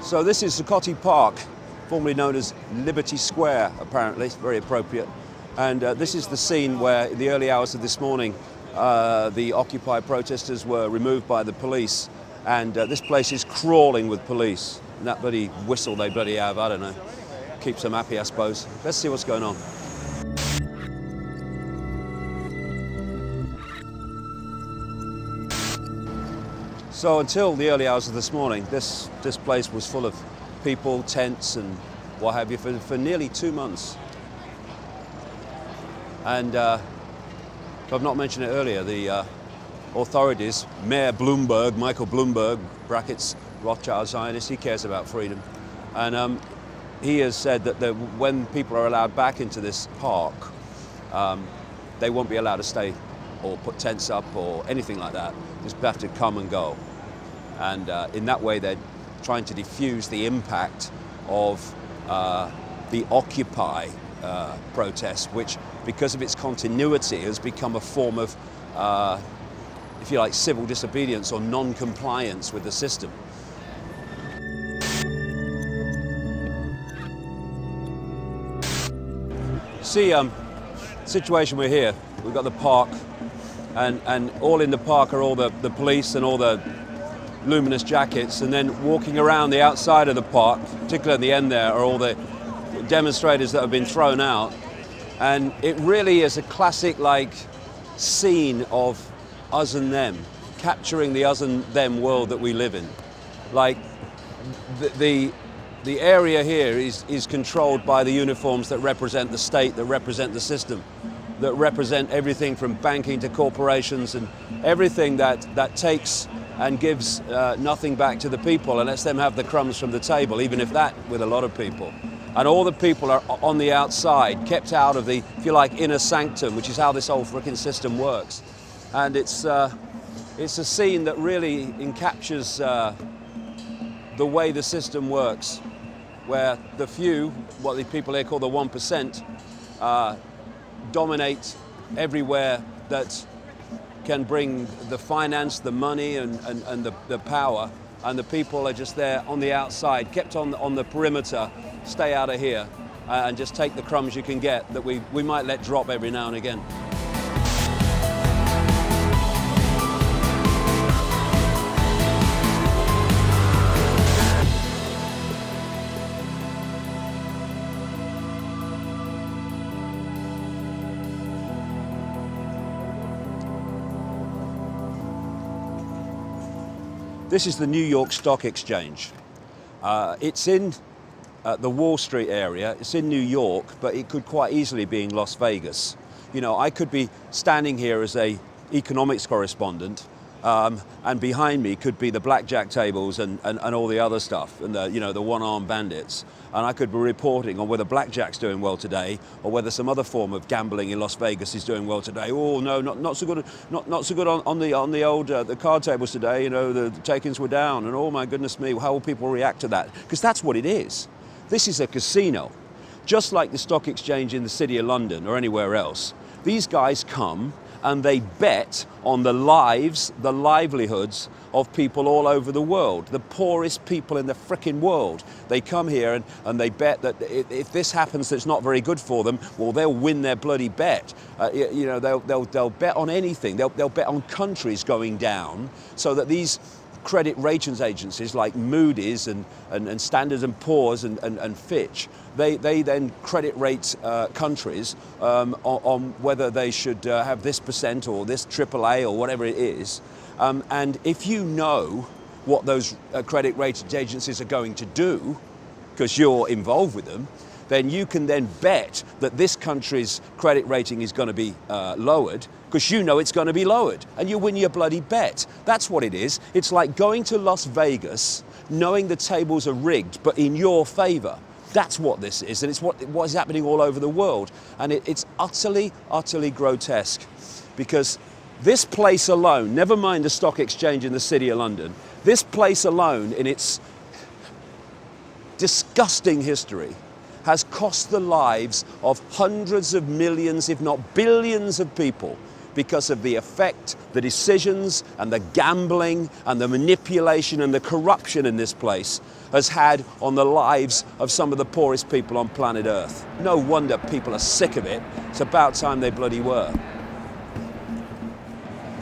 So this is Icke Park, formerly known as Liberty Square, apparently, very appropriate. And this is the scene where, in the early hours of this morning, the Occupy protesters were removed by the police. And this place is crawling with police. And that bloody whistle they bloody have, I don't know, keeps them happy, I suppose. Let's see what's going on. So until the early hours of this morning, this place was full of people, tents and what have you for nearly 2 months. And if I've not mentioned it earlier, the authorities, Mayor Bloomberg, Michael Bloomberg, brackets Rothschild Zionist, he cares about freedom. And he has said that when people are allowed back into this park, they won't be allowed to stay or put tents up or anything like that. Just have to come and go. And in that way, they're trying to diffuse the impact of the Occupy protest, which, because of its continuity, has become a form of, if you like, civil disobedience or non-compliance with the system. See, situation we're here, we've got the park, and all in the park are all the police and all the luminous jackets, and then walking around the outside of the park, particularly at the end there, are all the demonstrators that have been thrown out. And it really is a classic, like, scene of us and them, capturing the us and them world that we live in. Like, the area here is controlled by the uniforms that represent the state, that represent the system, that represent everything from banking to corporations and everything that takes and gives nothing back to the people and lets them have the crumbs from the table, even if that with a lot of people. And all the people are on the outside, kept out of the, if you like, inner sanctum, which is how this whole frickin' system works. And it's a scene that really encaptures the way the system works, where the few, what the people here call the 1%, dominate everywhere that can bring the finance, the money and the power, and the people are just there on the outside, kept on the perimeter, stay out of here, and just take the crumbs you can get that we might let drop every now and again. This is the New York Stock Exchange. It's in the Wall Street area. It's in New York, but it could quite easily be in Las Vegas. You know, I could be standing here as an economics correspondent, and behind me could be the blackjack tables and all the other stuff, and the one-armed bandits. And I could be reporting on whether blackjack's doing well today, or whether some other form of gambling in Las Vegas is doing well today. Oh no, not so good, not so good on the old the card tables today. You know, the takings were down, and oh my goodness me, how will people react to that? Because that's what it is. This is a casino, just like the stock exchange in the City of London or anywhere else. These guys come and they bet on the lives, the livelihoods of people all over the world, the poorest people in the frickin' world. They come here and they bet that if this happens that's not very good for them, well, they'll win their bloody bet. You know, they'll bet on anything. They'll bet on countries going down, so that these credit ratings agencies like Moody's and Standard & Poor's and Fitch, they then credit rate countries on whether they should have this percent or this AAA or whatever it is. And if you know what those credit rating agencies are going to do, because you're involved with them, then you can then bet that this country's credit rating is going to be lowered, because you know it's going to be lowered, and you win your bloody bet. That's what it is. It's like going to Las Vegas, knowing the tables are rigged, but in your favor. That's what this is, and it's what is happening all over the world. And it's utterly, utterly grotesque, because this place alone, never mind the stock exchange in the City of London, this place alone in its disgusting history has cost the lives of hundreds of millions, if not billions of people. because of the effect the decisions and the gambling and the manipulation and the corruption in this place has had on the lives of some of the poorest people on planet Earth. No wonder people are sick of it. It's about time they bloody were.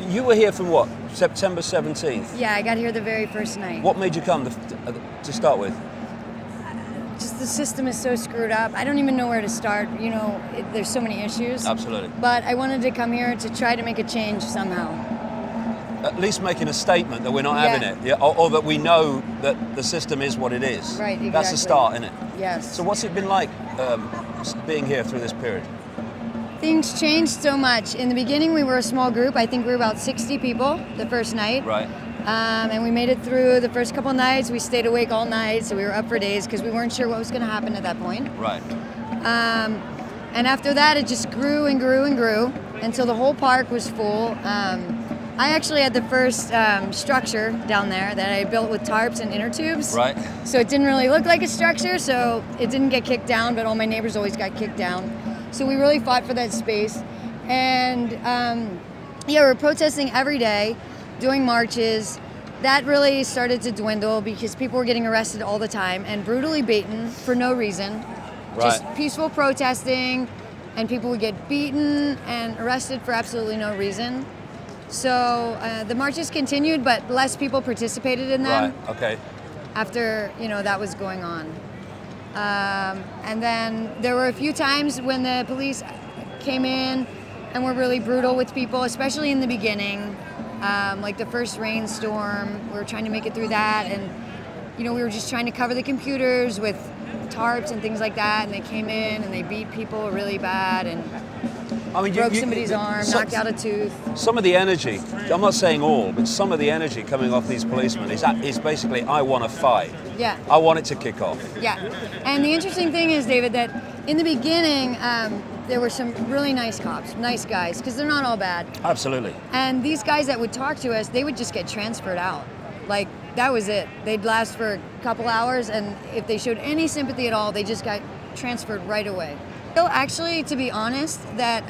You were here from what, September 17th? Yeah, I got here the very first night. What made you come to start with? Just the system is so screwed up. I don't even know where to start. You know, there's so many issues. Absolutely. But I wanted to come here to try to make a change somehow. At least making a statement that we're not having it, yeah, or that we know that the system is what it is. Right, exactly. That's the start, isn't it? Yes. So what's it been like being here through this period? Things changed so much. In the beginning, we were a small group. I think we were about 60 people the first night. Right. And we made it through the first couple nights. We stayed awake all night, so we were up for days because we weren't sure what was going to happen at that point. Right. And after that, it just grew and grew and grew until the whole park was full. I actually had the first structure down there that I built with tarps and inner tubes. Right. So it didn't really look like a structure, so it didn't get kicked down, but all my neighbors always got kicked down. So we really fought for that space. And yeah, we're protesting every day, doing marches. That really started to dwindle because people were getting arrested all the time and brutally beaten for no reason. Right. Just peaceful protesting, and people would get beaten and arrested for absolutely no reason. So the marches continued, but less people participated in them. Right, okay. After, you know, that was going on. And then there were a few times when the police came in and were really brutal with people, especially in the beginning. Like the first rainstorm, we were trying to make it through that, and you know, we were just trying to cover the computers with tarps and things like that, and they came in and they beat people really bad and broke somebody's arm, knocked out a tooth. Some of the energy, I'm not saying all, but some of the energy coming off these policemen is basically, I want to fight. Yeah. I want it to kick off. Yeah. And the interesting thing is, David, that in the beginning, there were some really nice cops, nice guys, because they're not all bad. Absolutely. And these guys that would talk to us, they would just get transferred out. Like, that was it. They'd last for a couple hours, and if they showed any sympathy at all, they just got transferred right away. So actually, to be honest, that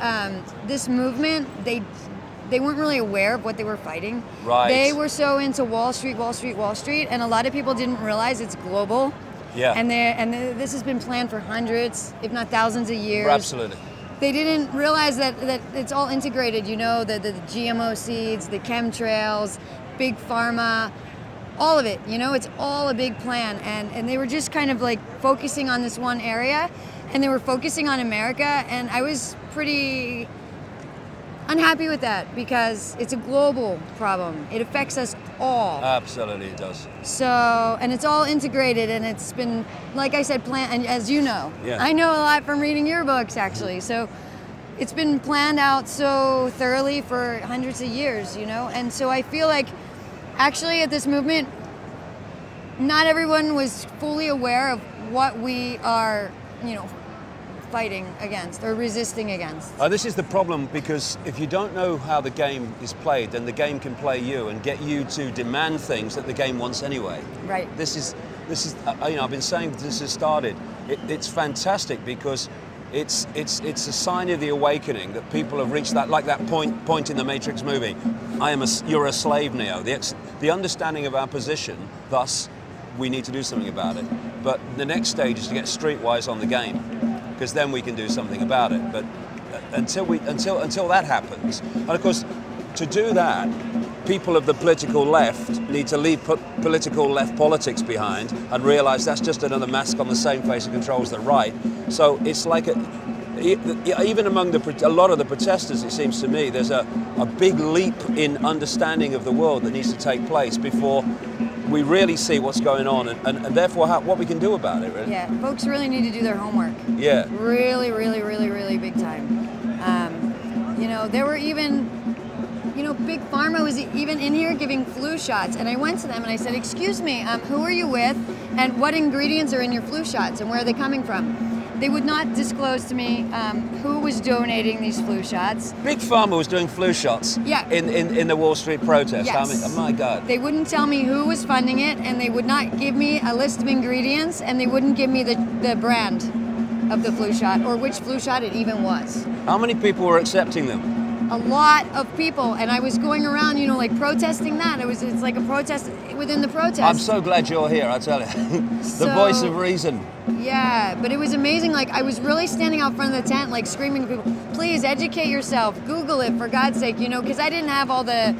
this movement, they weren't really aware of what they were fighting. Right. They were so into Wall Street, Wall Street, Wall Street, and a lot of people didn't realize it's global. Yeah. And this has been planned for hundreds, if not thousands of years. Absolutely. They didn't realize that it's all integrated, you know, the GMO seeds, the chemtrails, big pharma, all of it, you know, it's all a big plan. And they were just kind of like focusing on this one area, and they were focusing on America, and I was pretty unhappy with that because it's a global problem. It affects us all. Absolutely, it does. So, and it's all integrated, and it's been, like I said, planned, and as you know, yeah. I know a lot from reading your books, actually. So it's been planned out so thoroughly for hundreds of years, you know? And so I feel like, actually, at this movement, not everyone was fully aware of what we are, you know, fighting against or resisting against. This is the problem, because if you don't know how the game is played, then the game can play you and get you to demand things that the game wants anyway. Right. This is you know, I've been saying this has started. It's fantastic because it's a sign of the awakening that people have reached that, like that point in the Matrix movie. You're a slave, Neo. The understanding of our position, thus we need to do something about it. But the next stage is to get streetwise on the game, because then we can do something about it. But until that happens, and of course, to do that, people of the political left need to leave political left politics behind and realise that's just another mask on the same face that controls the right. So it's like even among a lot of the protesters, it seems to me, there's a big leap in understanding of the world that needs to take place before we really see what's going on, and therefore what we can do about it, really. Yeah, folks really need to do their homework. Yeah. Really, really, really, really big time. You know, there were even, you know, Big Pharma was even in here giving flu shots, and I went to them and I said, excuse me, who are you with, and what ingredients are in your flu shots, and where are they coming from? They would not disclose to me who was donating these flu shots. Big Pharma was doing flu shots. Yeah. In the Wall Street protest. Yes. I mean, oh my God. They wouldn't tell me who was funding it, and they would not give me a list of ingredients, and they wouldn't give me the brand of the flu shot or which flu shot it even was. How many people were accepting them? a lot of people, and I was going around, you know, like protesting that. It's like a protest within the protest. I'm so glad you're here, I tell you. The voice of reason. Yeah, but it was amazing. Like, I was really standing out front of the tent, like screaming to people, please educate yourself, Google it, for God's sake, you know, because I didn't have all the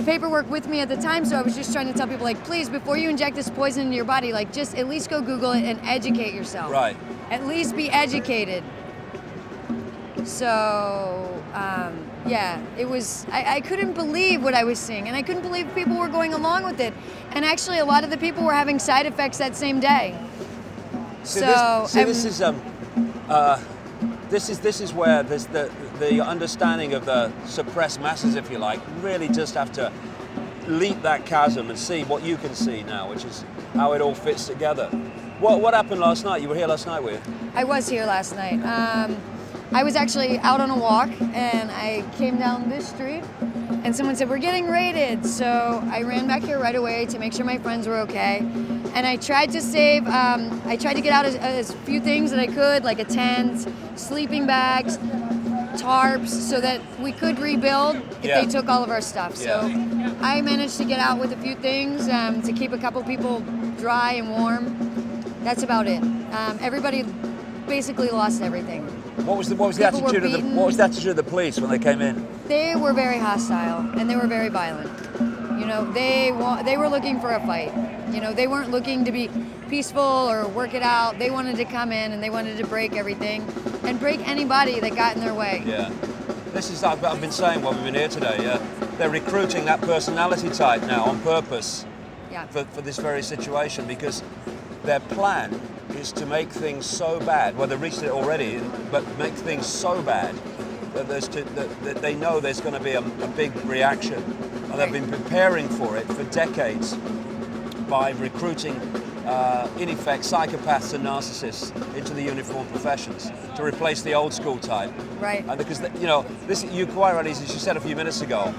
paperwork with me at the time, so I was just trying to tell people, like, please, before you inject this poison into your body, like, just at least go Google it and educate yourself. Right. At least be educated. So, yeah, it was, I couldn't believe what I was seeing, and I couldn't believe people were going along with it. And actually, a lot of the people were having side effects that same day. This is where the understanding of the suppressed masses, if you like, really just have to leap that chasm and see what you can see now, which is how it all fits together. What happened last night? You were here last night, were you? I was here last night. I was actually out on a walk, and I came down this street, and someone said, we're getting raided. So I ran back here right away to make sure my friends were okay. And I tried to save, I tried to get out as few things that I could, like a tent, sleeping bags, tarps, so that we could rebuild if they took all of our stuff. So I managed to get out with a few things to keep a couple people dry and warm. That's about it. Everybody basically lost everything. What was the attitude of the police when they came in? They were very hostile, and they were very violent. You know, they were looking for a fight. You know, they weren't looking to be peaceful or work it out. They wanted to come in and they wanted to break everything and break anybody that got in their way. Yeah. This is, I've been saying while we've been here today, they're recruiting that personality type now on purpose for this very situation, because their plan is to make things so bad, well, they've reached it already, but make things so bad that, that they know there's going to be a big reaction. And they've been preparing for it for decades by recruiting, in effect, psychopaths and narcissists into the uniformed professions to replace the old school type. Right. And because, you know, this, you quite rightly, as you said a few minutes ago,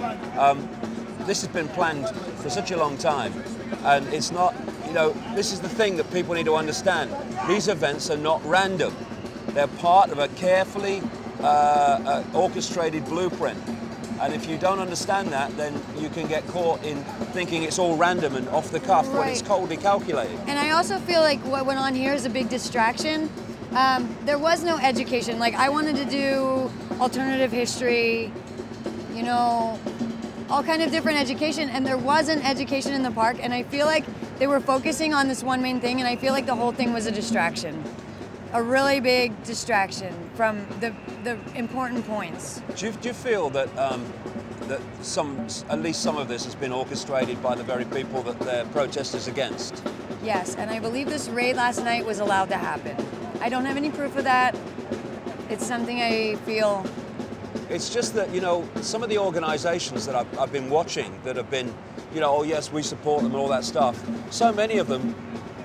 this has been planned for such a long time, and it's not, you know, this is the thing that people need to understand. These events are not random. They're part of a carefully orchestrated blueprint. And if you don't understand that, then you can get caught in thinking it's all random and off the cuff when it's coldly calculated. And I also feel like what went on here is a big distraction. There was no education. Like, I wanted to do alternative history, you know, all kind of different education, and there wasn't education in the park, and I feel like they were focusing on this one main thing, and I feel like the whole thing was a distraction. A really big distraction from the important points. Do you feel that that at least some of this has been orchestrated by the very people that they're protesters against? Yes, and I believe this raid last night was allowed to happen. I don't have any proof of that. It's something I feel. It's just that, you know, some of the organizations that I've been watching that have been, you know, oh yes, we support them and all that stuff, so many of them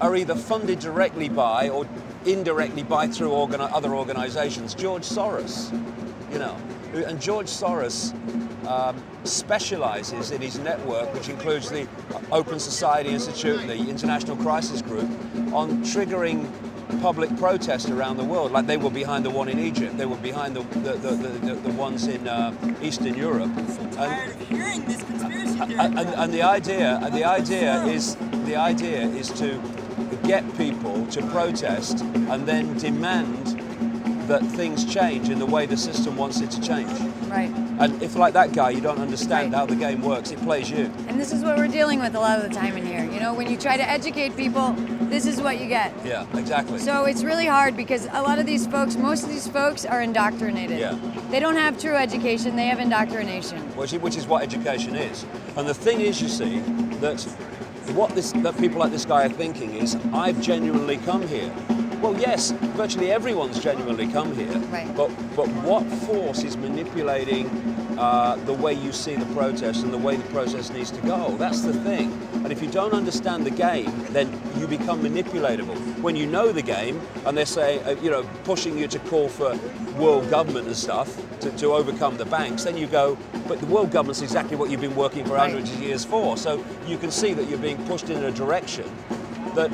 are either funded directly by or indirectly by through other organizations. George Soros, you know, and George Soros specializes in his network, which includes the Open Society Institute, the International Crisis Group, on triggering public protest around the world. Like, they were behind the one in Egypt, they were behind the ones in Eastern Europe. I'm so tired of hearing this conspiracy theory. And the idea is to get people to protest and then demand that things change in the way the system wants it to change. Right. And if, like that guy, you don't understand how the game works, it plays you. And this is what we're dealing with a lot of the time in here. You know, when you try to educate people, this is what you get. Yeah, exactly. So it's really hard because a lot of these folks, most of these folks are indoctrinated. Yeah. They don't have true education, they have indoctrination. Which is what education is. And the thing is, you see, that that people like this guy are thinking is, I've genuinely come here. Well, yes, virtually everyone's genuinely come here. Right. But what force is manipulating the way you see the protest and the way the protest needs to go? That's the thing. And if you don't understand the game, then you become manipulatable. When you know the game, and they're saying, you know, pushing you to call for world government and stuff to overcome the banks, then you go, but the world government's exactly what you've been working for hundreds of years for. So you can see that you're being pushed in a direction that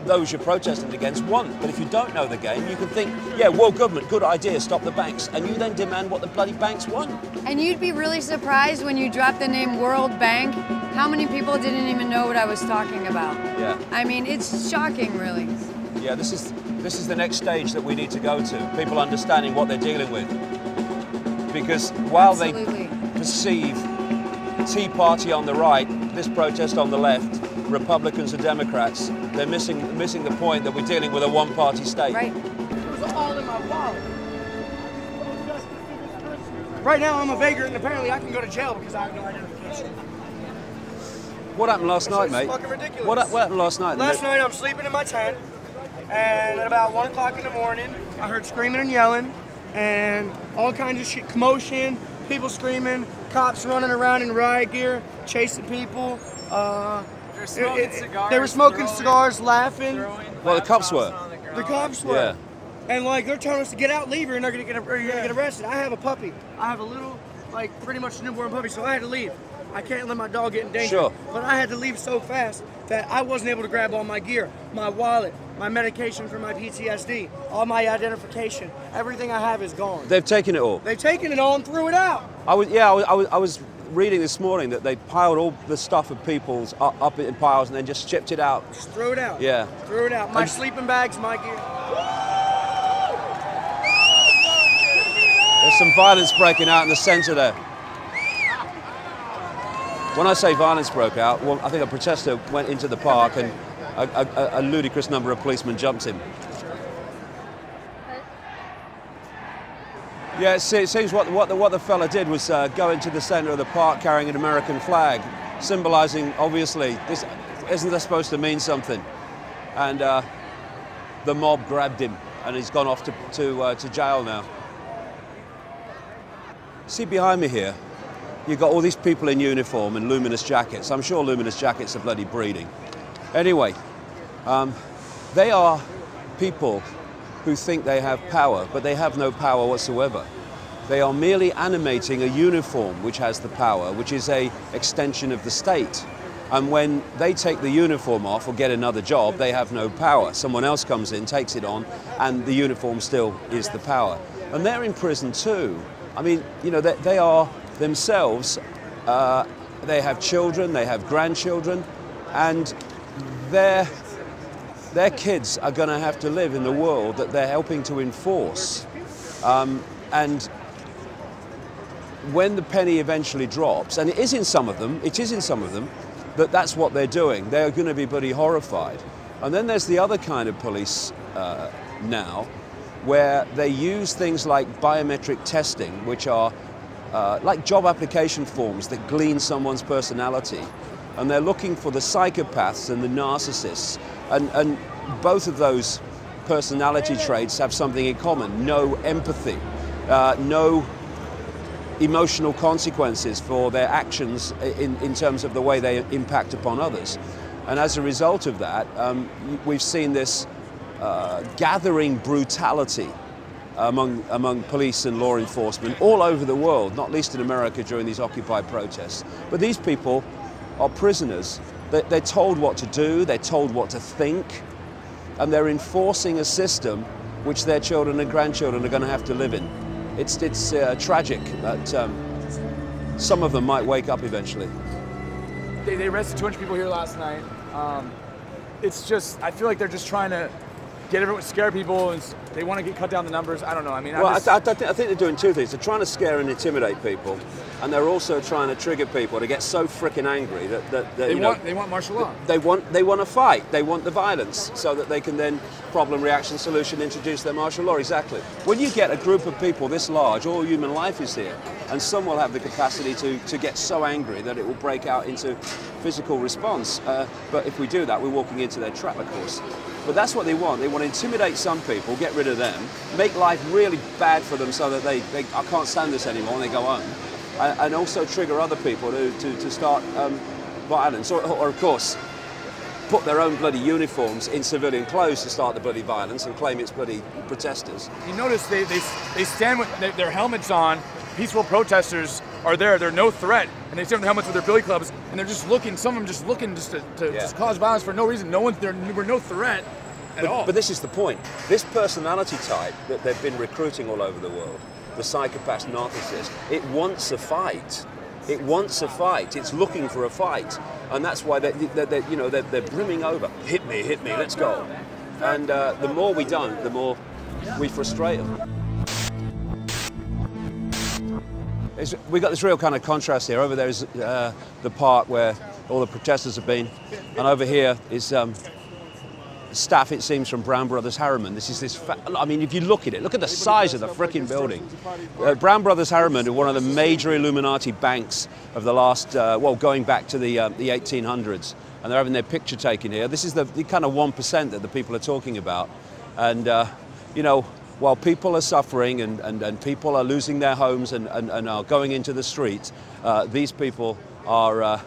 those you're protesting against want. But if you don't know the game, you can think, yeah, world government, good idea, stop the banks. And you then demand what the bloody banks want. And you'd be really surprised when you drop the name World Bank, how many people didn't even know what I was talking about. Yeah. I mean, it's shocking, really. Yeah, this is the next stage that we need to go to. People understanding what they're dealing with. Because while Absolutely. they perceive Tea Party on the right, this protest on the left, Republicans and Democrats, they're missing the point that we're dealing with a one-party state. Right. It was all in my wallet. Right now I'm a vagrant and apparently I can go to jail because I have no identification. What happened last night, mate? It's fucking ridiculous. What happened last night? Last night I'm sleeping in my tent and at about 1 o'clock in the morning I heard screaming and yelling and all kinds of shit, commotion, people screaming, cops running around in riot gear, chasing people. They were smoking cigars, laughing. Well, the cops were. The cops were. Yeah. And like they're telling us to get out, leave, or you're gonna get arrested. I have a puppy. I have a little, like pretty much newborn puppy, so I had to leave. I can't let my dog get in danger. Sure. But I had to leave so fast that I wasn't able to grab all my gear, my wallet, my medication for my PTSD, all my identification. Everything I have is gone. They've taken it all. They've taken it all and threw it out. I was reading this morning that they piled all the stuff of people's up in piles and then just shipped it out. Just threw it out. Yeah. Threw it out. My And- sleeping bags, my gear. There's some violence breaking out in the centre there. When I say violence broke out, well, I think a protester went into the park and a ludicrous number of policemen jumped him. Yeah, it seems what the fella did was go into the centre of the park carrying an American flag, symbolising, obviously, this isn't this supposed to mean something? And the mob grabbed him, and he's gone off to jail now. See behind me here, you've got all these people in uniform and luminous jackets. I'm sure luminous jackets are bloody breeding. Anyway, they are people who think they have power, but they have no power whatsoever. They are merely animating a uniform which has the power, which is an extension of the state. And when they take the uniform off or get another job, they have no power. Someone else comes in, takes it on, and the uniform still is the power. And they're in prison too. I mean, you know, they are themselves, they have children, they have grandchildren, and their kids are going to have to live in the world that they're helping to enforce. And when the penny eventually drops, and it is in some of them, that's what they're doing. They're going to be bloody horrified. And then there's the other kind of police now, where they use things like biometric testing, which are like job application forms that glean someone's personality. And they're looking for the psychopaths and the narcissists. And both of those personality traits have something in common. No empathy, no emotional consequences for their actions in terms of the way they impact upon others. And as a result of that, we've seen this gathering brutality among police and law enforcement all over the world, not least in America during these Occupy protests. But these people are prisoners. They're told what to do, they're told what to think, and they're enforcing a system which their children and grandchildren are going to have to live in. It's tragic that some of them might wake up eventually. They arrested 200 people here last night. It's just, I feel like they're just trying to get everyone, scare people, and they want to cut down the numbers. I don't know. I mean, well, I think they're doing two things. They're trying to scare and intimidate people, and they're also trying to trigger people to get so freaking angry that they want martial law. They want to fight. They want the violence so that they can then problem, reaction, solution, introduce their martial law. Exactly. When you get a group of people this large, all human life is here, and some will have the capacity to get so angry that it will break out into physical response. But if we do that, we're walking into their trap, of course. But that's what they want. They want to intimidate some people, get rid of them, make life really bad for them so that I can't stand this anymore, and they go home. And also trigger other people to start violence. Or, of course, put their own bloody uniforms in civilian clothes to start the bloody violence and claim it's bloody protesters. You notice they stand with their helmets on. Peaceful protesters are there. They're no threat. And they stand with helmets with their billy clubs, and they're just looking, some of them just looking just to just cause violence for no reason. We're no threat. at all. But this is the point. This personality type that they've been recruiting all over the world, the psychopath narcissist, it wants a fight. It wants a fight. It's looking for a fight, and that's why they're brimming over. Hit me, let's go. And the more we don't, the more we frustrate them. We got this real kind of contrast here. Over there is the park where all the protesters have been, and over here is staff, it seems, from Brown Brothers Harriman. I mean, if you look at it, look at the size of the frickin' building. Brown Brothers Harriman are one of the major Illuminati banks of the last, well, going back to the 1800s, and they're having their picture taken here. This is the kind of 1% that the people are talking about, and you know, while people are suffering and people are losing their homes and are going into the streets, these people are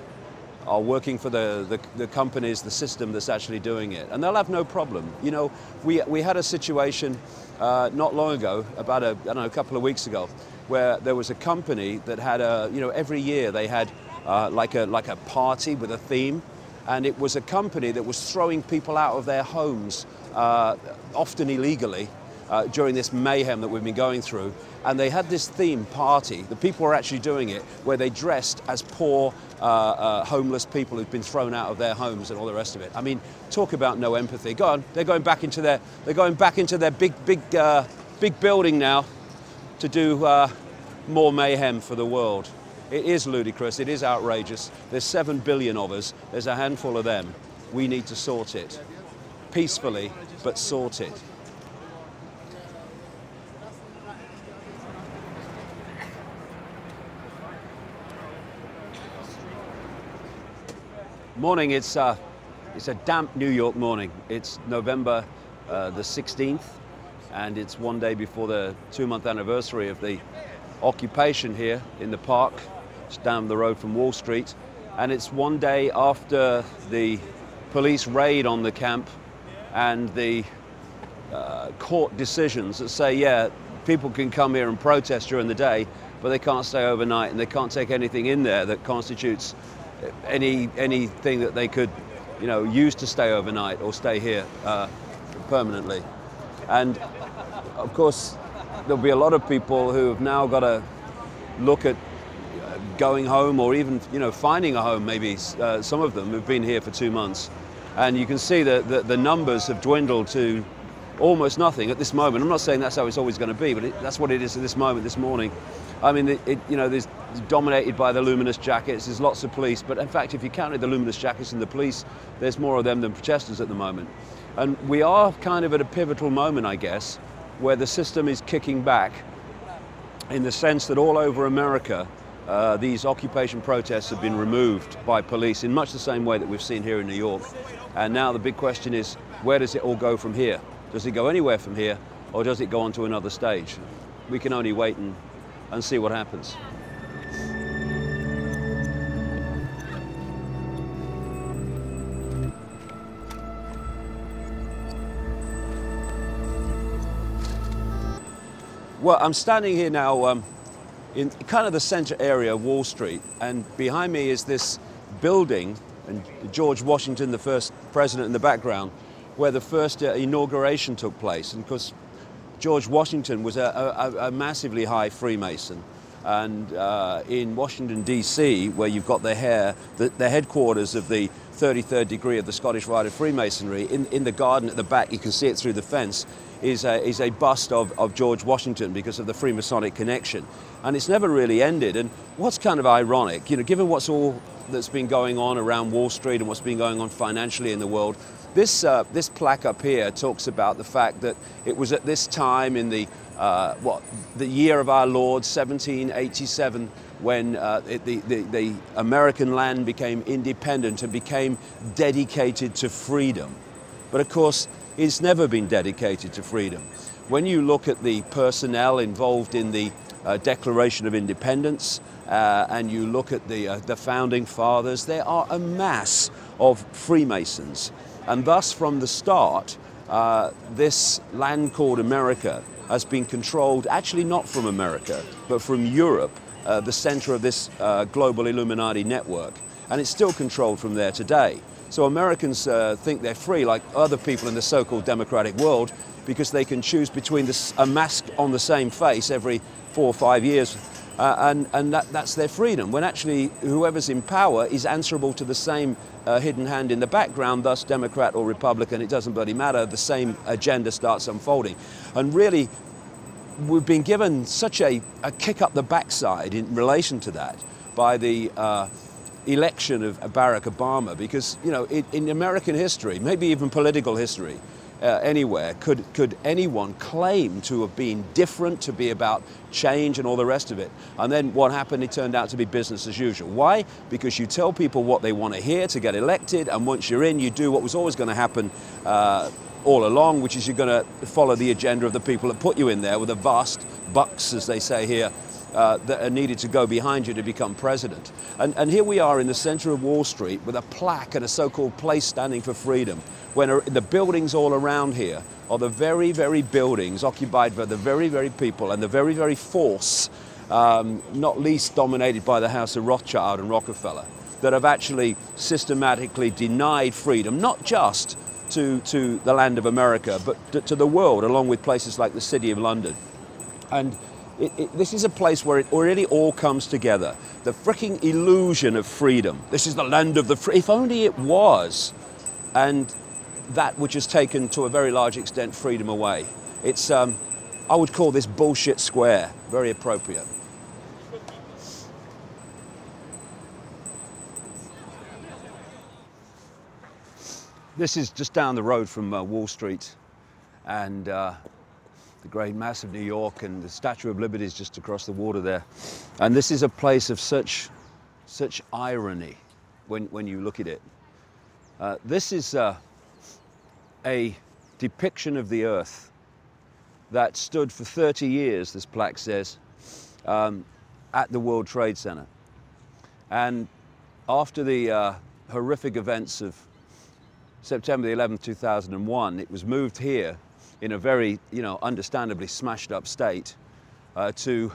working for the companies, the system that's actually doing it, and they'll have no problem. You know, we had a situation not long ago, about I don't know, a couple of weeks ago, where there was a company that had every year they had like a party with a theme, and it was a company that was throwing people out of their homes, often illegally, during this mayhem that we've been going through. And they had this theme party, the people were actually doing it, where they dressed as poor, homeless people who'd been thrown out of their homes and all the rest of it. I mean, talk about no empathy. Go on, they're going back into their big building now to do more mayhem for the world. It is ludicrous, it is outrageous. There's 7 billion of us, there's a handful of them. We need to sort it. Peacefully, but sort it. Morning, it's a damp New York morning. It's November the 16th, and it's one day before the 2-month anniversary of the occupation here in the park. It's down the road from Wall Street, and it's one day after the police raid on the camp and the court decisions that say, yeah, people can come here and protest during the day, but they can't stay overnight, and they can't take anything in there that constitutes anything that they could, you know, use to stay overnight or stay here permanently. And of course, there'll be a lot of people who have now got to look at going home, or even, you know, finding a home. Maybe some of them have been here for 2 months, and you can see that the numbers have dwindled to almost nothing at this moment. I'm not saying that's how it's always going to be, but that's what it is at this moment, this morning. I mean, there's dominated by the luminous jackets. There's lots of police, but in fact, if you counted the luminous jackets and the police, there's more of them than protesters at the moment. And we are kind of at a pivotal moment, I guess, where the system is kicking back, in the sense that all over America, these occupation protests have been removed by police in much the same way that we've seen here in New York. And now the big question is, where does it all go from here? Does it go anywhere from here, or does it go on to another stage? We can only wait and see what happens. Well, I'm standing here now in kind of the center area of Wall Street, and behind me is this building, and George Washington, the first president, in the background, where the first inauguration took place. And of course, George Washington was a massively high Freemason. And in Washington, D.C., where you've got the headquarters of the 33rd degree of the Scottish Rite of Freemasonry, in the garden at the back, you can see it through the fence, is a bust of George Washington because of the Freemasonic connection. And it's never really ended. And what's kind of ironic, you know, given what's all that's been going on around Wall Street and what's been going on financially in the world, this plaque up here talks about the fact that it was at this time in the year of our Lord, 1787, when the American land became independent and became dedicated to freedom. But of course, it's never been dedicated to freedom. When you look at the personnel involved in the Declaration of Independence, and you look at the founding fathers, there are a mass of Freemasons. And thus, from the start, this land called America has been controlled, actually not from America, but from Europe, the center of this global Illuminati network. And it's still controlled from there today. So Americans think they're free like other people in the so-called democratic world because they can choose between a mask on the same face every 4 or 5 years and that's their freedom, when actually whoever's in power is answerable to the same hidden hand in the background, thus Democrat or Republican, it doesn't bloody matter, the same agenda starts unfolding. And really, we've been given such a kick up the backside in relation to that by the election of Barack Obama, because, you know, in American history, maybe even political history, anywhere, could anyone claim to have been different, to be about change and all the rest of it? And then what happened? It turned out to be business as usual. Why? Because you tell people what they want to hear to get elected, and once you're in, you do what was always going to happen all along, which is you're going to follow the agenda of the people that put you in there with the vast bucks, as they say here, that are needed to go behind you to become president. And here we are in the center of Wall Street with a plaque and a so-called place standing for freedom, when the buildings all around here are the very, very buildings occupied by the very, very people and the very, very force, not least dominated by the House of Rothschild and Rockefeller, that have actually systematically denied freedom, not just to the land of America, but to the world, along with places like the City of London. And this is a place where it already all comes together. The freaking illusion of freedom. This is the land of the free. If only it was. And that which has taken, to a very large extent, freedom away. It's, I would call this bullshit square. Very appropriate. This is just down the road from Wall Street, and the great mass of New York, and the Statue of Liberty is just across the water there. And this is a place of such irony when you look at it. This is a depiction of the Earth that stood for 30 years, this plaque says, at the World Trade Center. And after the horrific events of September the 11th, 2001, it was moved here in a very, understandably smashed up state to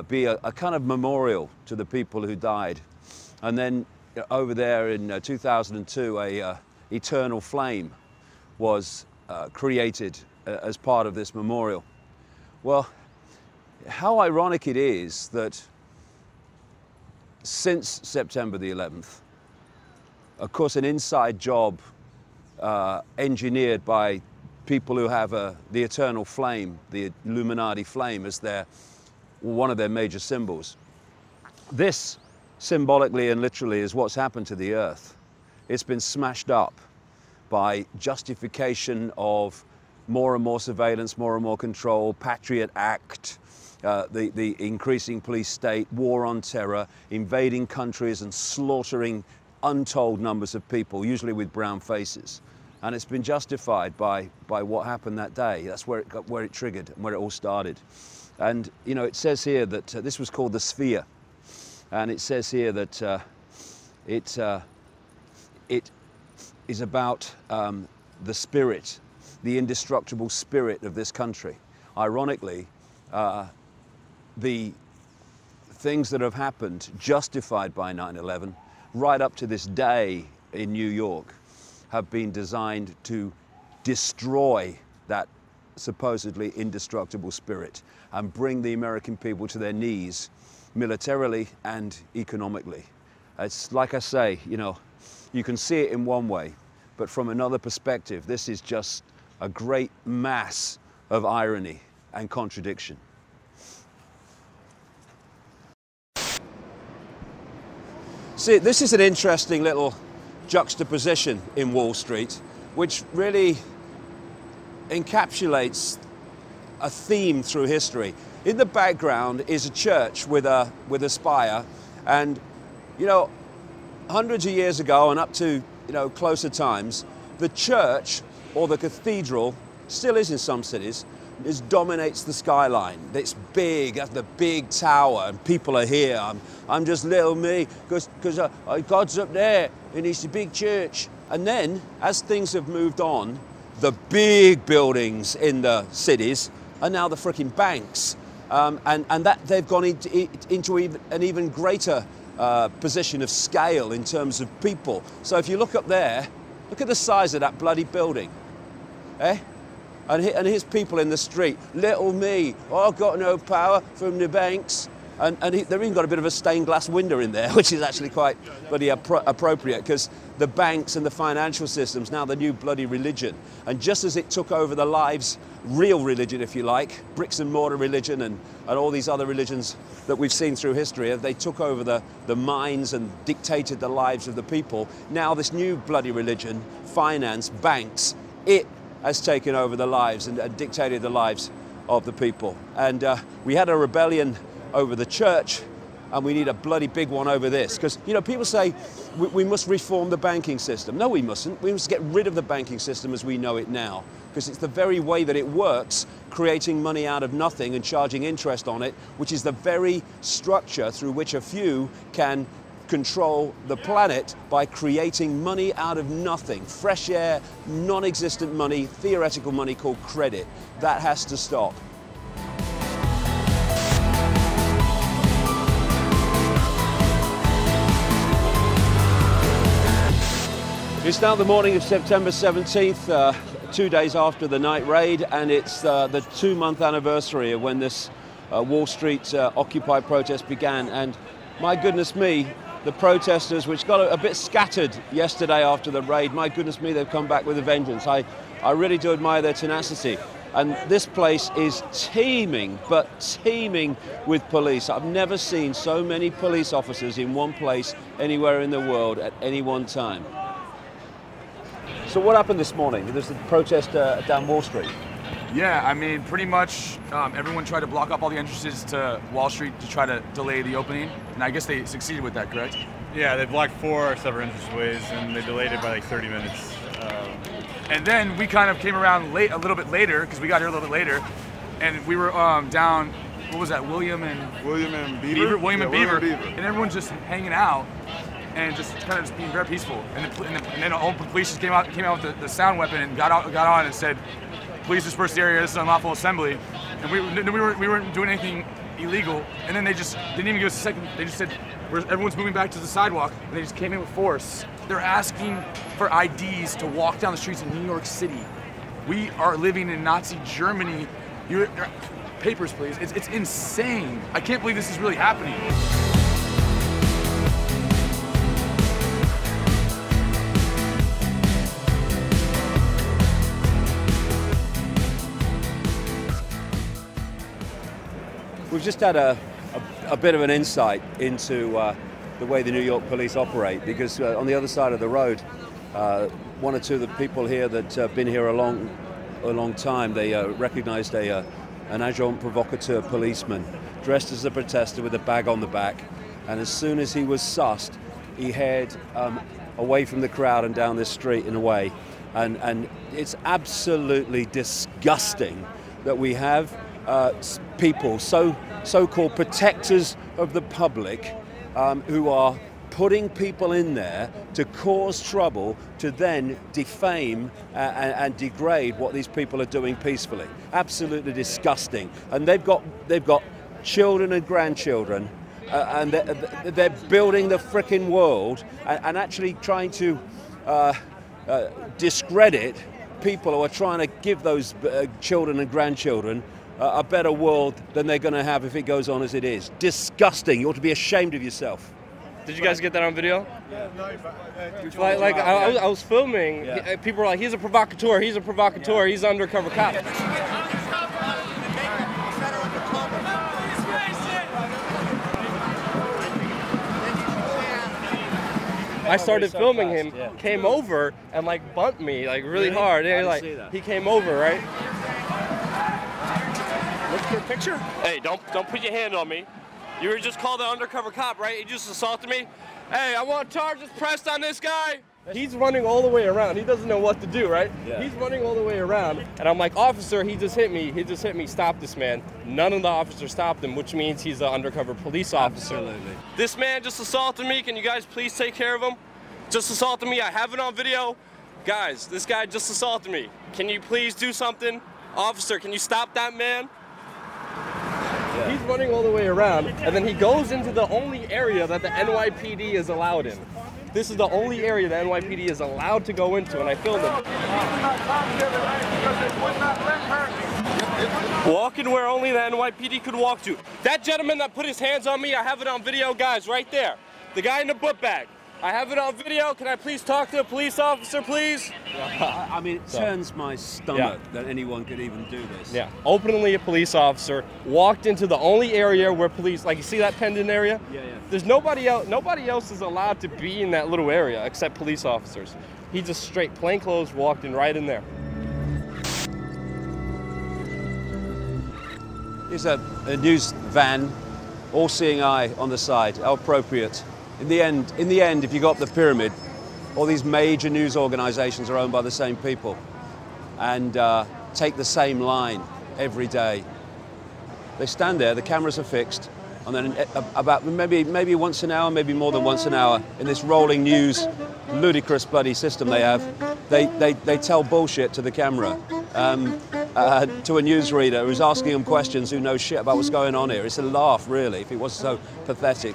be a kind of memorial to the people who died. And then over there in 2002, a eternal flame was created as part of this memorial. Well, how ironic it is that since September the 11th, of course, an inside job engineered by people who have the eternal flame, the Illuminati flame, as one of their major symbols. This, symbolically and literally, is what's happened to the Earth. It's been smashed up by justification of more and more surveillance, more and more control, Patriot Act, the increasing police state, war on terror, invading countries and slaughtering untold numbers of people, usually with brown faces. And it's been justified by what happened that day. That's where it triggered and where it all started. And it says here that this was called the Sphere, and it says here that it is about the spirit, the indestructible spirit of this country. Ironically, the things that have happened justified by 9/11 right up to this day in New York have been designed to destroy that supposedly indestructible spirit and bring the American people to their knees militarily and economically. It's like I say, you can see it in one way, but from another perspective, this is just a great mass of irony and contradiction. See, this is an interesting little juxtaposition in Wall Street, which really encapsulates a theme through history. In the background is a church with a spire, and hundreds of years ago and up to closer times, the church or the cathedral still is in some cities, dominates the skyline. It's big, that's the big tower, and people are here. I'm just little me, because God's up there, and it's a big church. And then, as things have moved on, the big buildings in the cities are now the freaking banks. And that they've gone into an even greater position of scale in terms of people. So if you look up there, look at the size of that bloody building, eh? And here's people in the street, little me, oh, I've got no power from the banks. And they've even got a bit of a stained glass window in there, which is actually quite bloody appropriate, because the banks and the financial system's now the new bloody religion. And just as it took over the lives, real religion, if you like, bricks and mortar religion and all these other religions that we've seen through history, they took over the minds and dictated the lives of the people. Now this new bloody religion, finance, banks, it has taken over the lives and dictated the lives of the people. And we had a rebellion over the church, and we need a bloody big one over this. Because, you know, people say we must reform the banking system. No, we mustn't. We must get rid of the banking system as we know it now, because it's the very way that it works, creating money out of nothing and charging interest on it, which is the very structure through which a few can control the planet by creating money out of nothing. Fresh air, non-existent money, theoretical money called credit. That has to stop. It's now the morning of September 17th, 2 days after the night raid, and it's the 2-month anniversary of when this Wall Street Occupy protest began. And my goodness me, the protesters, which got a bit scattered yesterday after the raid, my goodness me, they've come back with a vengeance. I really do admire their tenacity. And this place is teeming, but teeming with police. I've never seen so many police officers in one place anywhere in the world at any one time. So what happened this morning? There's a protest down Wall Street. Yeah, I mean, pretty much everyone tried to block up all the entrances to Wall Street to try to delay the opening, and I guess they succeeded with that, correct? Yeah, they blocked 4 separate entranceways, and they delayed it by like 30 minutes. And then we kind of came around late, a little bit later, because we got here a little bit later, and we were down, what was that, William and Beaver, and everyone's just hanging out. And just kind of being very peaceful, and then all the police just came out with the sound weapon and got on and said, "Please disperse the area. This is an unlawful assembly." And we weren't doing anything illegal. And then they just didn't even give us a second. They just said, "Everyone's moving back to the sidewalk," and they just came in with force. They're asking for IDs to walk down the streets in New York City. We are living in Nazi Germany. Papers, please. It's insane. I can't believe this is really happening. We've just had a bit of an insight into the way the New York police operate, because on the other side of the road, one or two of the people here that have been here a long time, they recognized an agent provocateur policeman dressed as a protester with a bag on the back, and as soon as he was sussed, he headed away from the crowd and down this street and away. And it's absolutely disgusting that we have people, so-called protectors of the public, who are putting people in there to cause trouble, to then defame and degrade what these people are doing peacefully. Absolutely disgusting. And they've got children and grandchildren, and they're building the frickin' world and actually trying to discredit people who are trying to give those children and grandchildren a better world than they're going to have if it goes on as it is. Disgusting. You ought to be ashamed of yourself. Did you guys get that on video? Yeah. I was filming. Yeah. People were like, "He's a provocateur. He's a provocateur. He's an undercover cop." I started filming him, came over and like bumped me like really hard. Yeah, he came over, right? Look for a picture. Hey, don't put your hand on me. You were just called an undercover cop, right? You just assaulted me. Hey, I want charges pressed on this guy. He's running all the way around. He doesn't know what to do, right? Yeah. He's running all the way around. And I'm like, "Officer, he just hit me. He just hit me. Stop this man." None of the officers stopped him, which means he's an undercover police officer. Absolutely. This man just assaulted me. Can you guys please take care of him? Just assaulted me. I have it on video. Guys, this guy just assaulted me. Can you please do something? Officer, can you stop that man? Yeah. He's running all the way around, and then he goes into the only area that the NYPD is allowed in. This is the only area the NYPD is allowed to go into, and I filmed him. Walking where only the NYPD could walk to. That gentleman that put his hands on me, I have it on video, guys, right there. The guy in the book bag. I have it on video. Can I please talk to a police officer, please? I mean, it turns my stomach that anyone could even do this. Yeah, openly a police officer walked into the only area where police, like you see that pendant area? Yeah. There's nobody else is allowed to be in that little area except police officers. He just straight plainclothes walked in right in there. Here's a news van, all-seeing eye on the side, how appropriate. In the end, if you go up the pyramid, all these major news organizations are owned by the same people and take the same line every day. They stand there, the cameras are fixed, and then about maybe once an hour, maybe more than once an hour, in this rolling news, ludicrous bloody system they have, they tell bullshit to the camera, to a newsreader who's asking them questions who knows shit about what's going on here. It's a laugh, really, if it was so pathetic.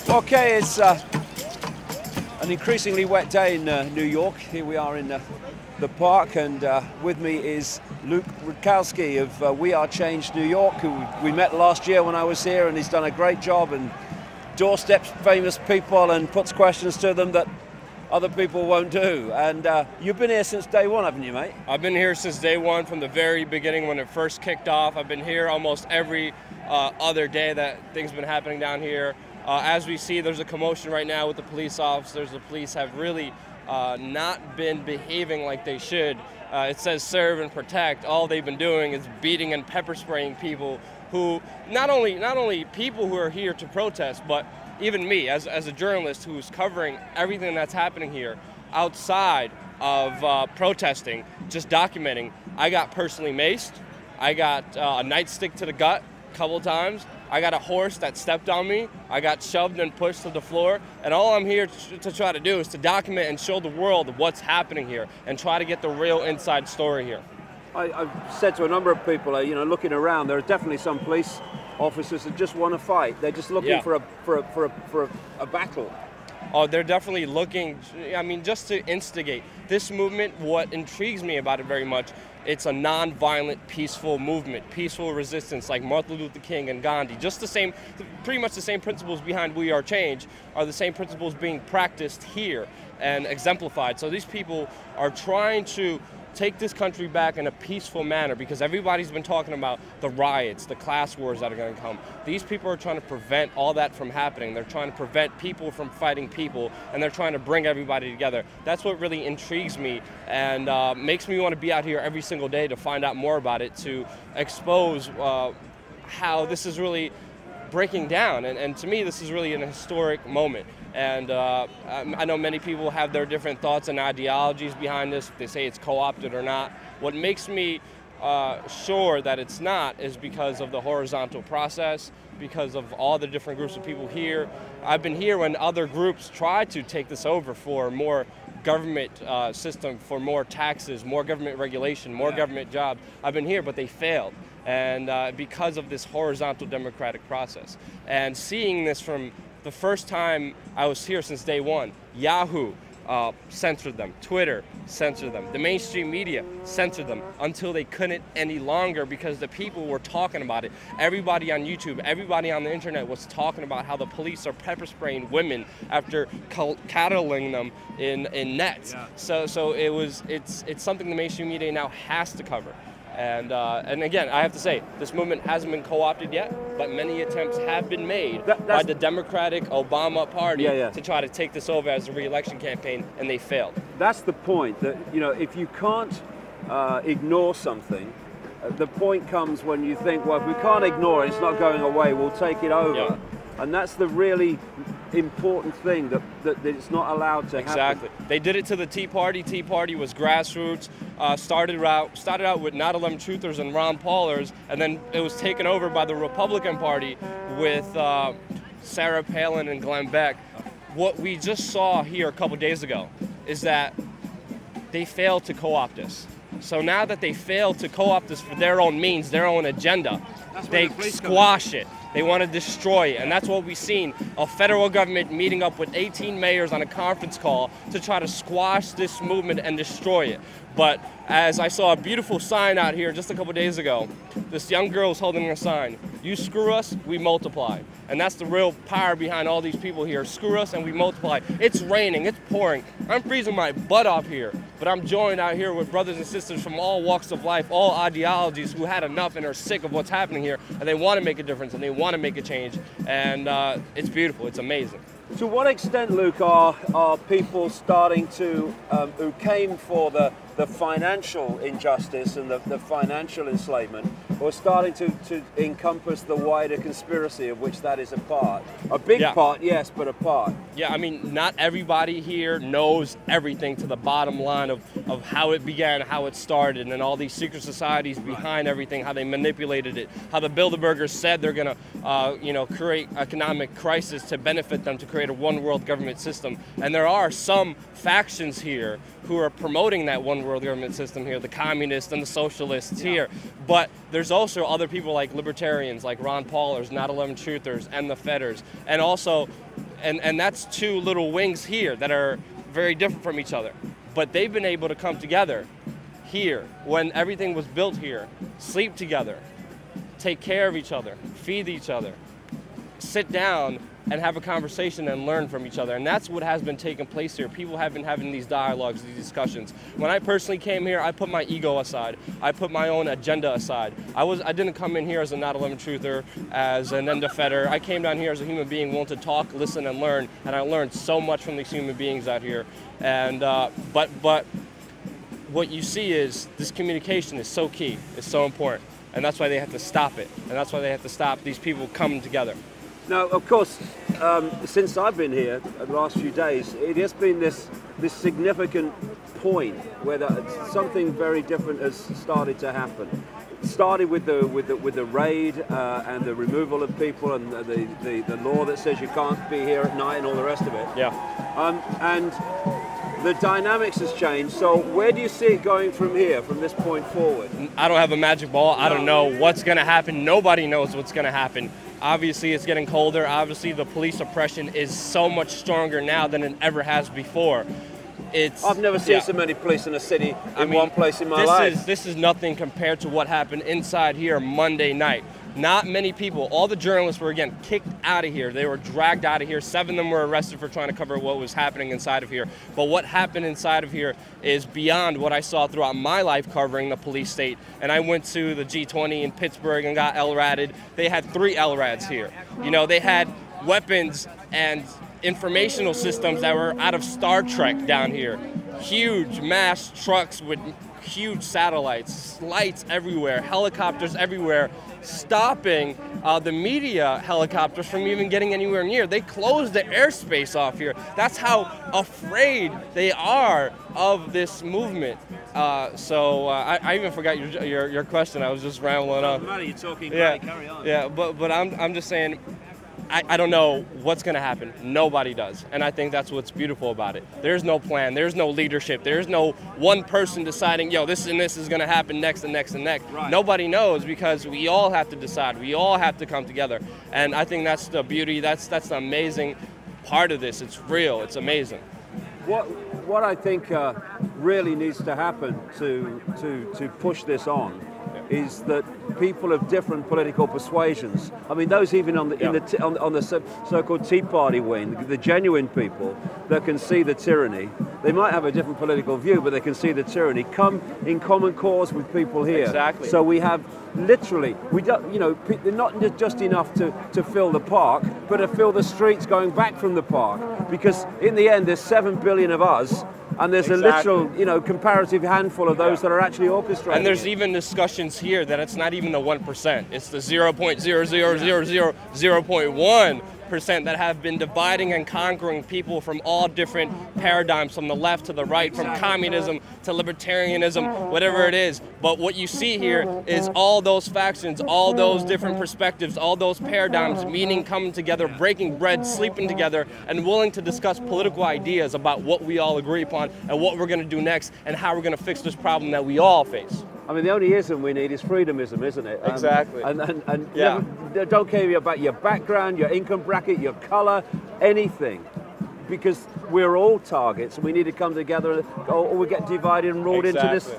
Okay, it's an increasingly wet day in New York. Here we are in the park, and with me is Luke Rudkowski of We Are Change New York, who we met last year when I was here, and he's done a great job and doorsteps famous people and puts questions to them that other people won't do. And you've been here since day one, haven't you, mate? I've been here since day one, from the very beginning when it first kicked off. I've been here almost every other day that things have been happening down here. As we see, there's a commotion right now with the police officers. The police have really not been behaving like they should. It says serve and protect. All they've been doing is beating and pepper spraying people who, not only people who are here to protest, but even me as a journalist who's covering everything that's happening here outside of protesting, just documenting. I got personally maced. I got a nightstick to the gut a couple times. I got a horse that stepped on me. I got shoved and pushed to the floor. And all I'm here to try to do is to document and show the world what's happening here and try to get the real inside story here. I've said to a number of people, looking around, there are definitely some police officers that just want to fight. They're just looking for a battle. Oh, they're definitely looking, just to instigate. This movement, what intrigues me about it very much, it's a non-violent, peaceful movement, peaceful resistance like Martin Luther King and Gandhi. Just the same, pretty much the same principles behind We Are Change are the same principles being practiced here and exemplified. So these people are trying to take this country back in a peaceful manner, because everybody's been talking about the riots, the class wars that are going to come. These people are trying to prevent all that from happening. They're trying to prevent people from fighting people, and they're trying to bring everybody together. That's what really intrigues me and makes me want to be out here every single day to find out more about it, to expose how this is really breaking down. And to me, this is really an historic moment. And I know many people have their different thoughts and ideologies behind this. They say it's co-opted or not. What makes me sure that it's not is because of the horizontal process, because of all the different groups of people here. I've been here when other groups tried to take this over for more government system, for more taxes, more government regulation, more government jobs. I've been here, but they failed. And because of this horizontal democratic process. And seeing this from the first time I was here since day one, Yahoo censored them, Twitter censored them, the mainstream media censored them until they couldn't any longer, because the people were talking about it. Everybody on YouTube, everybody on the internet was talking about how the police are pepper spraying women after cattling them in nets. Yeah. So it's something the mainstream media now has to cover. And again, I have to say, this movement hasn't been co-opted yet, but many attempts have been made by the Democratic Obama Party to try to take this over as a re-election campaign, and they failed. That's the point, that if you can't ignore something, the point comes when you think, well, if we can't ignore it, it's not going away, we'll take it over. Yeah. And that's the really important thing that it's not allowed to happen. Exactly. They did it to the Tea Party. Tea Party was grassroots. Started out with Not 11 Truthers and Ron Paulers, and then it was taken over by the Republican Party with Sarah Palin and Glenn Beck. What we just saw here a couple days ago is that they failed to co-opt us. So now that they failed to co-opt us for their own means, their own agenda, they squash it. They want to destroy it, and that's what we've seen, a federal government meeting up with 18 mayors on a conference call to try to squash this movement and destroy it. But as I saw a beautiful sign out here just a couple days ago, this young girl is holding a sign, "You screw us, we multiply." And that's the real power behind all these people here. Screw us and we multiply. It's raining, it's pouring. I'm freezing my butt off here, but I'm joined out here with brothers and sisters from all walks of life, all ideologies, who had enough and are sick of what's happening here, and they want to make a difference and they want to make a change. And it's beautiful, it's amazing. To what extent, Luke, are people starting to, who came for the financial injustice and the financial enslavement, or starting to encompass the wider conspiracy of which that is a part? A big part, yes, but a part. Yeah, I mean, not everybody here knows everything to the bottom line of how it began, how it started, and all these secret societies behind everything, how they manipulated it, how the Bilderbergers said they're going to, create economic crisis to benefit them, to create a one-world government system. And there are some factions here who are promoting that one-world government system here, the communists and the socialists here. But there's also other people like libertarians, like Ron Paulers, Not 11 Truthers, and the Fedders. And also, and that's two little wings here that are very different from each other. But they've been able to come together here when everything was built here, sleep together, take care of each other, feed each other, sit down and have a conversation and learn from each other. And that's what has been taking place here. People have been having these dialogues, these discussions. When I personally came here, I put my ego aside. I put my own agenda aside. I didn't come in here as a Not 11 Truther, as an Enda Fedder. I came down here as a human being willing to talk, listen, and learn. And I learned so much from these human beings out here. And but what you see is this communication is so key. It's so important. And that's why they have to stop it. And that's why they have to stop these people coming together. Now, of course, since I've been here the last few days, it has been this significant point where something very different has started to happen. It started with the raid and the removal of people and the law that says you can't be here at night and all the rest of it. Yeah. And the dynamics has changed. So where do you see it going from here, from this point forward? I don't have a magic ball. I don't know what's going to happen. Nobody knows what's going to happen. Obviously, it's getting colder. Obviously, the police oppression is so much stronger now than it ever has before. I've never seen so many police in a city one place in my life. This is nothing compared to what happened inside here Monday night. Not many people, all the journalists were, again, kicked out of here. They were dragged out of here. 7 of them were arrested for trying to cover what was happening inside of here. But what happened inside of here is beyond what I saw throughout my life covering the police state. And I went to the G20 in Pittsburgh and got LRADed. They had 3 LRADs here. You know, they had weapons and informational systems that were out of Star Trek down here. Huge mass trucks with huge satellites, lights everywhere, helicopters everywhere, stopping the media helicopters from even getting anywhere near. They closed the airspace off here. That's how afraid they are of this movement. So I even forgot your question. I was just rambling on. You're talking great. Carry on. Yeah, but I'm just saying, I don't know what's going to happen. Nobody does. And I think that's what's beautiful about it. There's no plan. There's no leadership. There's no one person deciding, yo, this and this is going to happen next and next and next. Right. Nobody knows, because we all have to decide. We all have to come together. And I think that's the beauty. That's the amazing part of this. It's real. It's amazing. What I think really needs to happen to push this on is that people of different political persuasions, I mean, those even on the so-called Tea Party wing, the genuine people that can see the tyranny, they might have a different political view, but they can see the tyranny, come in common cause with people here. Exactly. So we have literally, we don't, you know, they're not just enough to fill the park, but to fill the streets going back from the park, because in the end, there's 7 billion of us. And there's a literal, you know, comparative handful of those that are actually orchestrating. And there's even discussions here that it's not even the 1%. It's the 0.00000.1 percent that have been dividing and conquering people from all different paradigms, from the left to the right, from communism to libertarianism, whatever it is. But what you see here is all those factions, all those different perspectives, all those paradigms meeting, coming together, breaking bread, sleeping together, and willing to discuss political ideas about what we all agree upon and what we're going to do next and how we're going to fix this problem that we all face. I mean, the only ism we need is freedomism, isn't it? Exactly. And Yeah. don't care about your background, your income bracket, your color, anything. Because we're all targets and we need to come together, or we get divided and rolled into this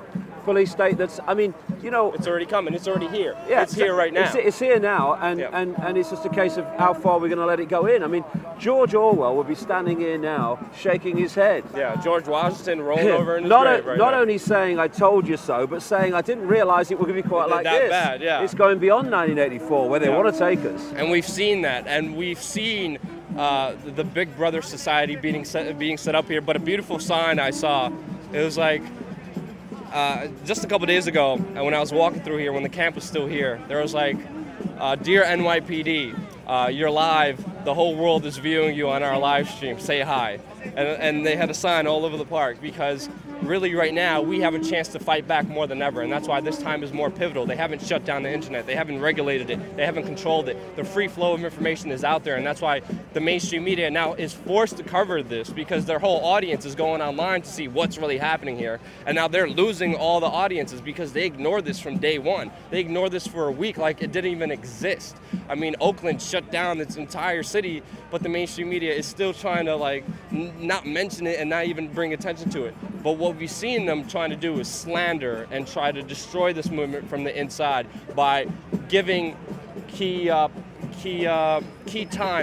police state that's, I mean, you know... It's already coming, it's already here. Yeah, it's here right now. It's here now, and it's just a case of how far we're going to let it go in. I mean, George Orwell would be standing here now, shaking his head. Yeah, George Washington rolling over in his not grave right not now. only saying "I told you so," but saying "I didn't realise it would be quite like that this." bad, yeah. It's going beyond 1984, where they want to take us. And we've seen that, and we've seen the Big Brother Society being set up here. But a beautiful sign I saw, it was like, just a couple days ago, when I was walking through here, when the camp was still here, there was like, "Dear NYPD, you're live. The whole world is viewing you on our live stream. Say hi." And they had a sign all over the park, because really right now we have a chance to fight back more than ever, and that's why this time is more pivotal. They haven't shut down the internet, they haven't regulated it, they haven't controlled it. The free flow of information is out there, and that's why the mainstream media now is forced to cover this, because their whole audience is going online to see what's really happening here. And now they're losing all the audiences because they ignored this from day one. They ignored this for a week like it didn't even exist. I mean, Oakland shut down its entire city, but the mainstream media is still trying to like not mention it and not even bring attention to it. But what we've seen them trying to do is slander and try to destroy this movement from the inside by giving key time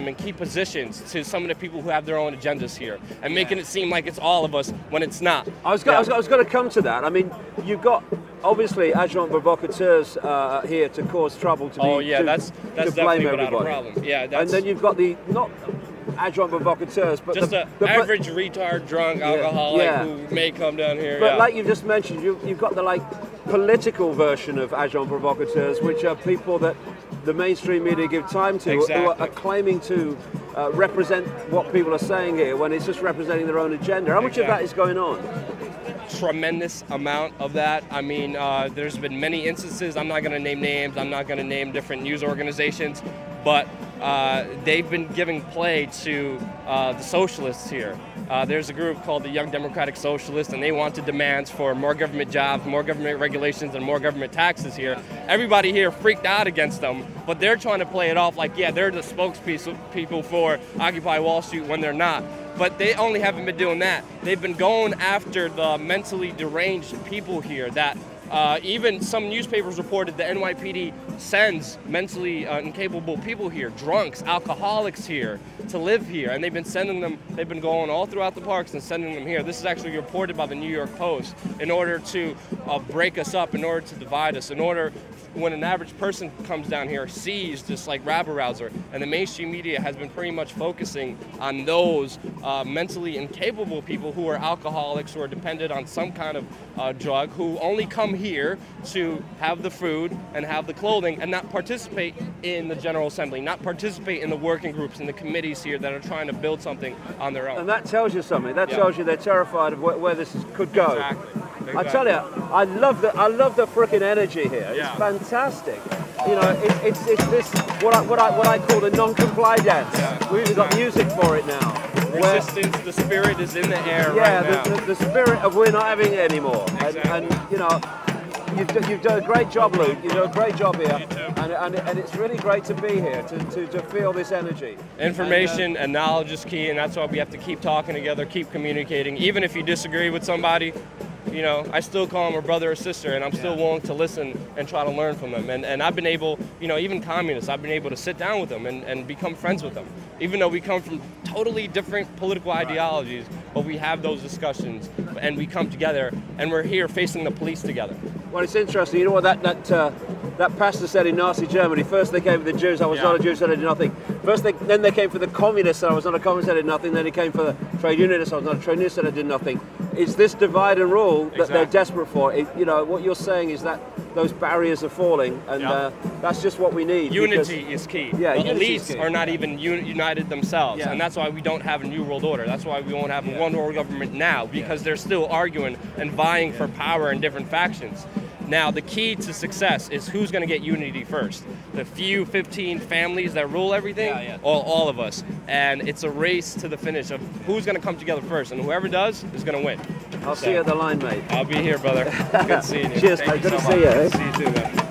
and key positions to some of the people who have their own agendas here, and making it seem like it's all of us when it's not. I was going to come to that. I mean, you've got obviously agent provocateurs here to cause trouble. To that's blame definitely everybody. without a problem. Yeah, and then you've got the not adjunct provocateurs, but just the average retard, drunk, alcoholic who may come down here. But like you've just mentioned, you've got the like political version of agent provocateurs, which are people that the mainstream media give time to, who are claiming to represent what people are saying here when it's just representing their own agenda. How much of that is going on? Tremendous amount of that. I mean, there's been many instances. I'm not going to name names. I'm not going to name different news organizations, but they've been giving play to the socialists here. There's a group called the Young Democratic Socialists, and they wanted demands for more government jobs, more government regulations, and more government taxes here. Everybody here freaked out against them, but they're trying to play it off like, yeah, they're the spokespeople for Occupy Wall Street, when they're not. But they only haven't been doing that. They've been going after the mentally deranged people here that even some newspapers reported the NYPD sends mentally incapable people here, drunks, alcoholics here, to live here. And they've been sending them, they've been going all throughout the parks and sending them here. This is actually reported by the New York Post, in order to break us up, in order to divide us, in order when an average person comes down here, sees this like rabble-rouser. And the mainstream media has been pretty much focusing on those mentally incapable people who are alcoholics, who are dependent on some kind of drug, who only come here to have the food and have the clothing and not participate in the General Assembly, not participate in the working groups and the committees here that are trying to build something on their own. And that tells you something. That tells you they're terrified of where this could go. Exactly. I tell you, I love the frickin' energy here. It's fantastic. You know, it's this what I call the non-comply dance. We've even got music for it now. Resistance, the spirit is in the air right now. The spirit of we're not having it anymore. Exactly. And you know, you've done a great job, Luke. You've done a great job here. And it's really great to be here, to feel this energy. Information and knowledge is key, and that's why we have to keep talking together, keep communicating. Even if you disagree with somebody, you know, I still call them a brother or sister, and I'm still willing to listen and try to learn from them. And I've been able, you know, even communists, I've been able to sit down with them and become friends with them. Even though we come from totally different political ideologies, but we have those discussions, and we come together, and we're here facing the police together. Well, it's interesting. You know what that pastor said in Nazi Germany? First they came for the Jews, I was not a Jew, so I did nothing. Then they came for the communists, and I was not a communist, I did nothing. Then he came for the trade unionists, I was not a trade unionist, and I did nothing. It's this divide and rule that they're desperate for. You know, what you're saying is that those barriers are falling, and that's just what we need. Unity is key. Yeah, the unity is elites key. are not even united themselves, Yeah. and that's why we don't have a new world order. That's why we won't have a one world government now, because they're still arguing and vying for power in different factions. Now, the key to success is who's going to get unity first. The few 15 families that rule everything, or all of us. And it's a race to the finish of who's going to come together first, and whoever does is going to win. I'll see you at the line, mate. I'll be here, brother. Good seeing you. Cheers, Thank mate. you Good so to see much. you. See you too, man.